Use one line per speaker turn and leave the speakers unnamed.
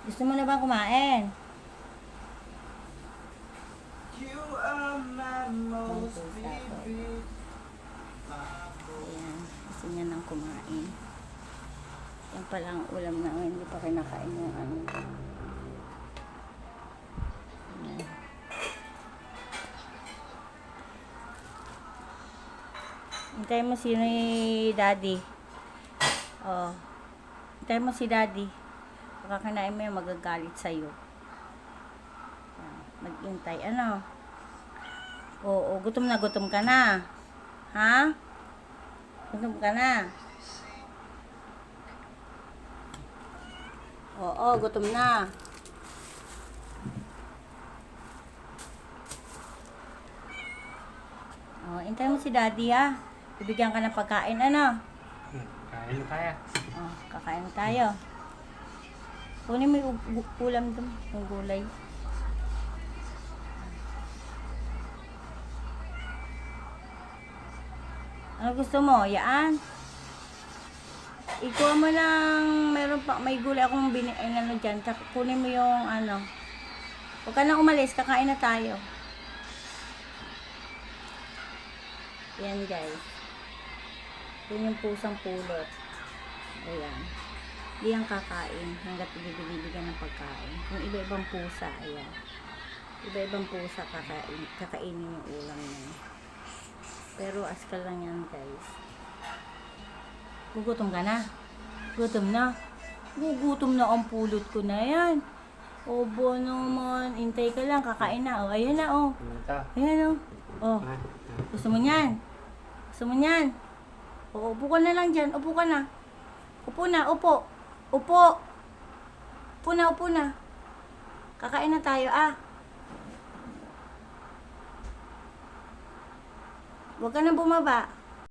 Gusto mo na ba kumain?
You are my most
pusa ko.
vivid.
Ayan, gusto niya nang kumain. Yan pala ang ulam namin, hindi pa kinakain yung ano. Ayan. Hintayin mo si Daddy. Oh. Hintayin mo si Daddy. Baka kanain mo yung magagalit sa'yo. Ayan, maghintay. Ano? Oo, gutom ka na. Ha? Gutom ka na. Oo, gutom na. Oh, hintayin mo si Daddy ha. Bibigyan ka ng pagkain, ano?
Kain na tayo.
Oh, kakain na tayo. Kunin mo yung ulam dun, yung gulay. Ano gusto mo? Yaan? Ikuha mo lang, may gulay akong ano dyan. Kunin mo yung ano. Huwag ka nang umalis, kakain na tayo. Yan guys. Yan yung pusang pulot. Ayan. Hindi yan kakain hanggat ibibigyan ng pagkain. Kung iba-ibang pusa, ayan. Iba-ibang pusa kakainin yung ulam niya. Pero askal lang yan guys. Gugutom ka na? Gutom na? Gugutom na ang pulot ko na yan. Obo naman. Intay ka lang, kakain na. O, ayan na o.
Ano ito?
Ayan o. O, gusto mo niyan? Gusto mo niyan? O, upo ka na lang dyan. Upo ka na. Upo na, upo. Upo. Upo na, upo na. Kakain na tayo, ah. Huwag ka na bumaba.